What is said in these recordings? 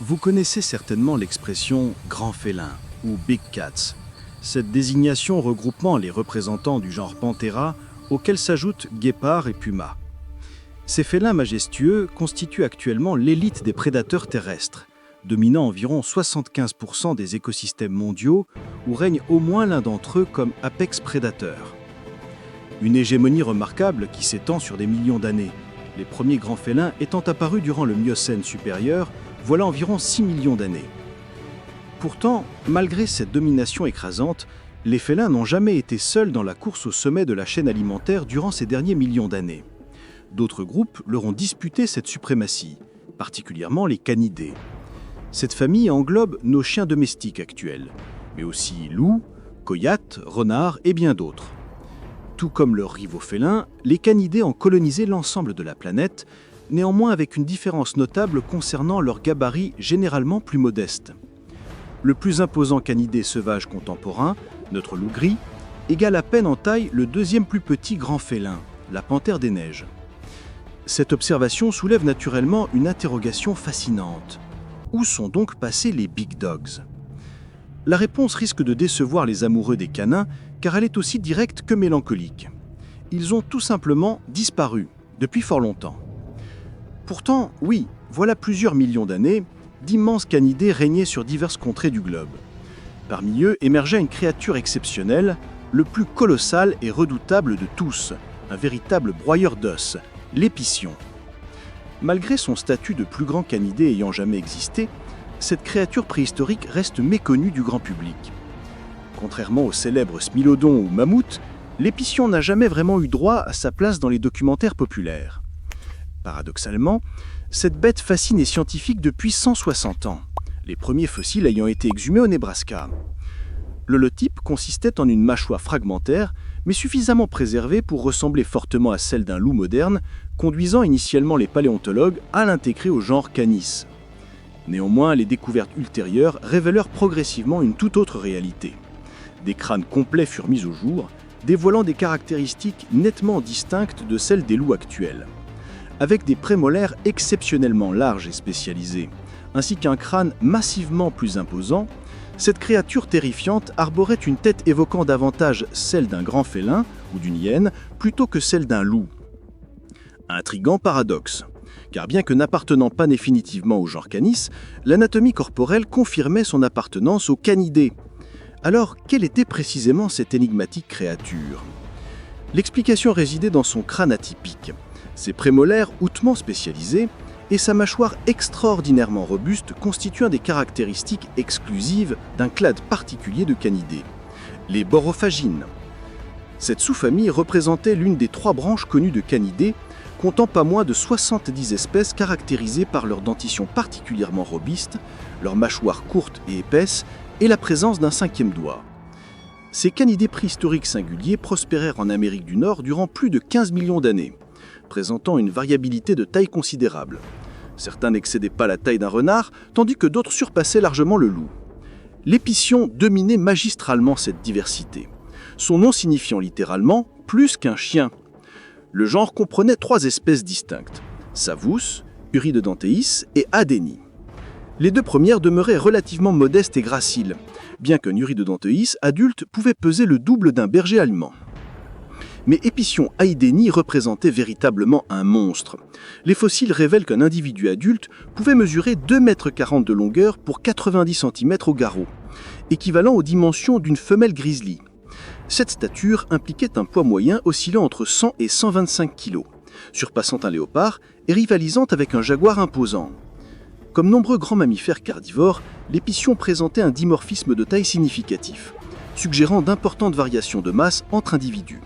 Vous connaissez certainement l'expression « grand félin » ou « big cats ». Cette désignation regroupant les représentants du genre Panthera, auxquels s'ajoutent guépards et pumas. Ces félins majestueux constituent actuellement l'élite des prédateurs terrestres, dominant environ 75% des écosystèmes mondiaux où règne au moins l'un d'entre eux comme apex prédateur. Une hégémonie remarquable qui s'étend sur des millions d'années, les premiers grands félins étant apparus durant le Miocène supérieur, voilà environ 6 millions d'années. Pourtant, malgré cette domination écrasante, les félins n'ont jamais été seuls dans la course au sommet de la chaîne alimentaire durant ces derniers millions d'années. D'autres groupes leur ont disputé cette suprématie, particulièrement les canidés. Cette famille englobe nos chiens domestiques actuels, mais aussi loups, coyotes, renards et bien d'autres. Tout comme leurs rivaux félins, les canidés ont colonisé l'ensemble de la planète, néanmoins avec une différence notable concernant leur gabarit généralement plus modeste. Le plus imposant canidé sauvage contemporain, notre loup gris, égale à peine en taille le deuxième plus petit grand félin, la panthère des neiges. Cette observation soulève naturellement une interrogation fascinante. Où sont donc passés les big dogs ? La réponse risque de décevoir les amoureux des canins, car elle est aussi directe que mélancolique. Ils ont tout simplement disparu, depuis fort longtemps. Pourtant, oui, voilà plusieurs millions d'années, d'immenses canidés régnaient sur diverses contrées du globe. Parmi eux émergeait une créature exceptionnelle, le plus colossal et redoutable de tous, un véritable broyeur d'os, l'épicion. Malgré son statut de plus grand canidé ayant jamais existé, cette créature préhistorique reste méconnue du grand public. Contrairement au célèbre smilodon ou mammouth, l'épicion n'a jamais vraiment eu droit à sa place dans les documentaires populaires. Paradoxalement, cette bête fascine les scientifiques depuis 160 ans, les premiers fossiles ayant été exhumés au Nebraska. L'holotype consistait en une mâchoire fragmentaire, mais suffisamment préservée pour ressembler fortement à celle d'un loup moderne, conduisant initialement les paléontologues à l'intégrer au genre Canis. Néanmoins, les découvertes ultérieures révélèrent progressivement une toute autre réalité. Des crânes complets furent mis au jour, dévoilant des caractéristiques nettement distinctes de celles des loups actuels. Avec des prémolaires exceptionnellement larges et spécialisés, ainsi qu'un crâne massivement plus imposant, cette créature terrifiante arborait une tête évoquant davantage celle d'un grand félin ou d'une hyène plutôt que celle d'un loup. Intrigant paradoxe, car bien que n'appartenant pas définitivement au genre Canis, l'anatomie corporelle confirmait son appartenance aux canidés. Alors, quelle était précisément cette énigmatique créature ? L'explication résidait dans son crâne atypique, ses prémolaires hautement spécialisés et sa mâchoire extraordinairement robuste constituant des caractéristiques exclusives d'un clade particulier de canidés, les borophagines. Cette sous-famille représentait l'une des 3 branches connues de canidés, comptant pas moins de 70 espèces caractérisées par leur dentition particulièrement robuste, leur mâchoire courte et épaisse et la présence d'un 5e doigt. Ces canidés préhistoriques singuliers prospérèrent en Amérique du Nord durant plus de 15 millions d'années, présentant une variabilité de taille considérable. Certains n'excédaient pas la taille d'un renard, tandis que d'autres surpassaient largement le loup. L'épicion dominait magistralement cette diversité, son nom signifiant littéralement « plus qu'un chien ». Le genre comprenait 3 espèces distinctes, Savus, Uridodenteis et Adeni. Les 2 premières demeuraient relativement modestes et graciles, bien qu'un Uridodenteis adulte pouvait peser le double d'un berger allemand. Mais Épicion Aideni représentait véritablement un monstre. Les fossiles révèlent qu'un individu adulte pouvait mesurer 2,40 m de longueur pour 90 cm au garrot, équivalent aux dimensions d'une femelle grizzly. Cette stature impliquait un poids moyen oscillant entre 100 et 125 kg, surpassant un léopard et rivalisant avec un jaguar imposant. Comme nombreux grands mammifères carnivores, l'épicion présentait un dimorphisme de taille significatif, suggérant d'importantes variations de masse entre individus.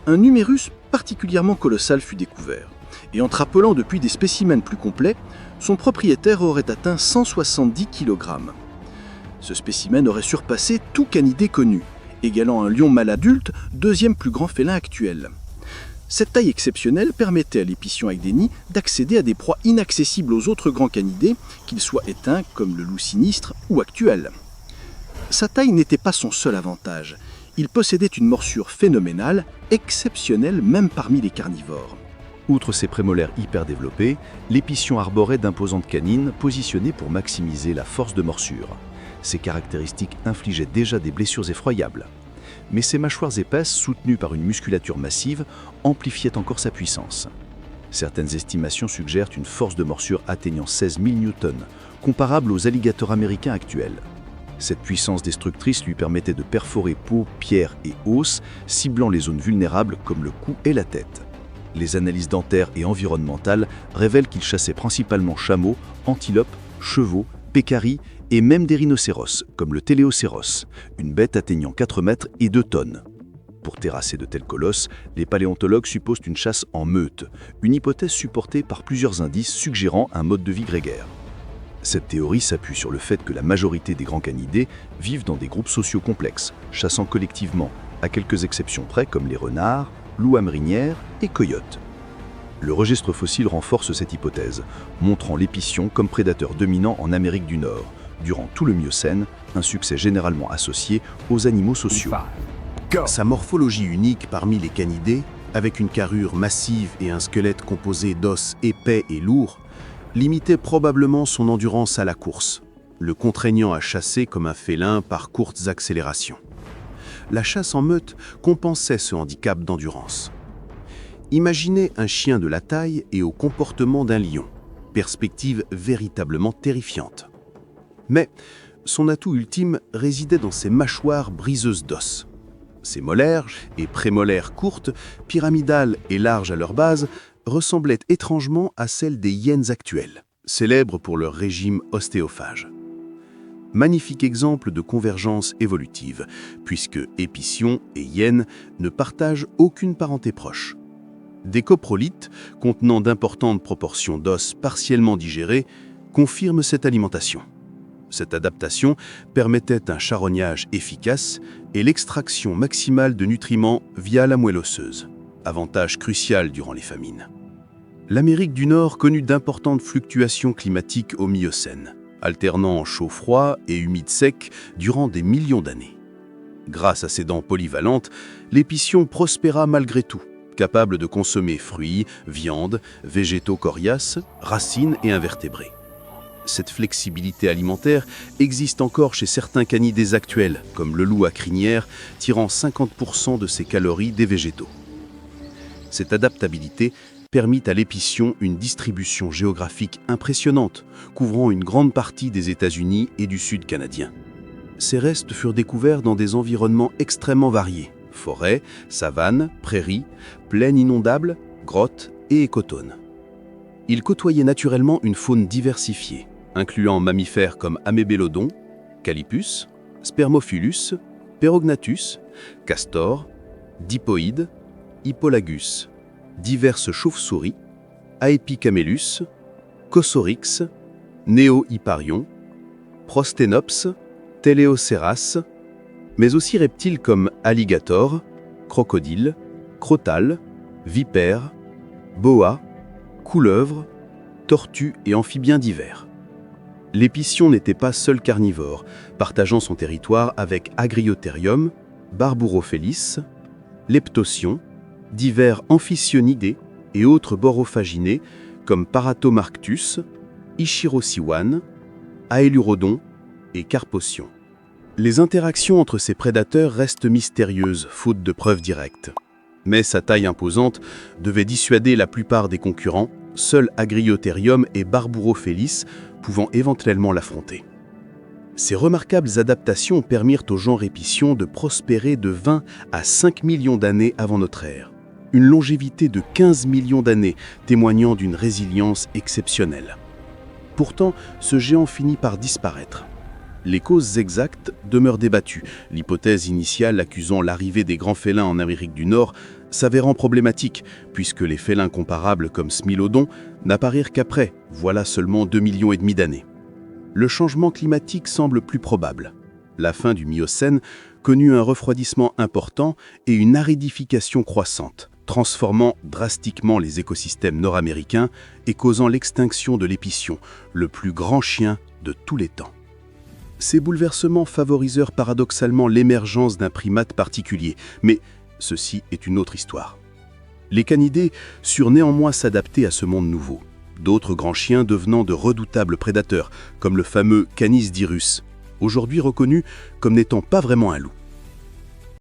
Un numérus particulièrement colossal fut découvert, et en trappelant depuis des spécimens plus complets, son propriétaire aurait atteint 170 kg. Ce spécimen aurait surpassé tout canidé connu, égalant un lion mâle adulte, 2e plus grand félin actuel. Cette taille exceptionnelle permettait à l'épicion Aideni d'accéder à des proies inaccessibles aux autres grands canidés, qu'ils soient éteints comme le loup sinistre ou actuel. Sa taille n'était pas son seul avantage. Il possédait une morsure phénoménale, exceptionnelle même parmi les carnivores. Outre ses prémolaires hyper développés, l'épition arborait d'imposantes canines positionnées pour maximiser la force de morsure. Ces caractéristiques infligeaient déjà des blessures effroyables. Mais ses mâchoires épaisses, soutenues par une musculature massive, amplifiaient encore sa puissance. Certaines estimations suggèrent une force de morsure atteignant 16 000 newtons, comparable aux alligators américains actuels. Cette puissance destructrice lui permettait de perforer peau, pierre et os, ciblant les zones vulnérables comme le cou et la tête. Les analyses dentaires et environnementales révèlent qu'il chassait principalement chameaux, antilopes, chevaux, pécaris et même des rhinocéros, comme le téléocéros, une bête atteignant 4 mètres et 2 tonnes. Pour terrasser de tels colosses, les paléontologues supposent une chasse en meute, une hypothèse supportée par plusieurs indices suggérant un mode de vie grégaire. Cette théorie s'appuie sur le fait que la majorité des grands canidés vivent dans des groupes sociaux complexes, chassant collectivement, à quelques exceptions près comme les renards, loups à marinière et coyotes. Le registre fossile renforce cette hypothèse, montrant l'épition comme prédateur dominant en Amérique du Nord, durant tout le Miocène, un succès généralement associé aux animaux sociaux. Sa morphologie unique parmi les canidés, avec une carrure massive et un squelette composé d'os épais et lourds, limitait probablement son endurance à la course, le contraignant à chasser comme un félin par courtes accélérations. La chasse en meute compensait ce handicap d'endurance. Imaginez un chien de la taille et au comportement d'un lion, perspective véritablement terrifiante. Mais son atout ultime résidait dans ses mâchoires briseuses d'os. Ses molaires et prémolaires courtes, pyramidales et larges à leur base, ressemblaient étrangement à celles des hyènes actuelles, célèbres pour leur régime ostéophage. Magnifique exemple de convergence évolutive, puisque épition et hyène ne partagent aucune parenté proche. Des coprolites, contenant d'importantes proportions d'os partiellement digérés, confirment cette alimentation. Cette adaptation permettait un charognage efficace et l'extraction maximale de nutriments via la moelle osseuse, avantage crucial durant les famines. L'Amérique du Nord connut d'importantes fluctuations climatiques au Miocène, alternant chaud-froid et humide-sec durant des millions d'années. Grâce à ses dents polyvalentes, l'épition prospéra malgré tout, capable de consommer fruits, viandes, végétaux coriaces, racines et invertébrés. Cette flexibilité alimentaire existe encore chez certains canidés actuels, comme le loup à crinière, tirant 50% de ses calories des végétaux. Cette adaptabilité permit à l'épition une distribution géographique impressionnante, couvrant une grande partie des États-Unis et du Sud canadien. Ces restes furent découverts dans des environnements extrêmement variés: forêts, savanes, prairies, plaines inondables, grottes et écotones. Ils côtoyaient naturellement une faune diversifiée, incluant mammifères comme Amébélodon, Calipus, Spermophilus, Perognathus, Castor, Dipoïdes, Hippolagus, diverses chauves-souris, Aepicamélus, Cosorix, Néohyparion, Prosténops, Téléocéras, mais aussi reptiles comme alligators, crocodiles, crotales, vipères, boas, couleuvres, tortues et amphibiens divers. L'épition n'était pas seul carnivore, partageant son territoire avec Agriotherium, Barburophélis, Leptosion, divers amphicyonidés et autres borophaginés comme Paratomarctus, Ichirociwan, Aelurodon et Carpotion. Les interactions entre ces prédateurs restent mystérieuses, faute de preuves directes. Mais sa taille imposante devait dissuader la plupart des concurrents, seuls Agriotherium et Barburophélis pouvant éventuellement l'affronter. Ces remarquables adaptations permirent au genre épition de prospérer de 20 à 5 millions d'années avant notre ère, une longévité de 15 millions d'années témoignant d'une résilience exceptionnelle. Pourtant, ce géant finit par disparaître. Les causes exactes demeurent débattues, l'hypothèse initiale accusant l'arrivée des grands félins en Amérique du Nord s'avérant problématique, puisque les félins comparables comme Smilodon n'apparirent qu'après, voilà seulement 2,5 millions d'années. Le changement climatique semble plus probable. La fin du Miocène connut un refroidissement important et une aridification croissante, transformant drastiquement les écosystèmes nord-américains et causant l'extinction de l'épition, le plus grand chien de tous les temps. Ces bouleversements favorisèrent paradoxalement l'émergence d'un primate particulier, mais ceci est une autre histoire. Les canidés surent néanmoins s'adapter à ce monde nouveau, d'autres grands chiens devenant de redoutables prédateurs, comme le fameux Canis dirus, aujourd'hui reconnu comme n'étant pas vraiment un loup.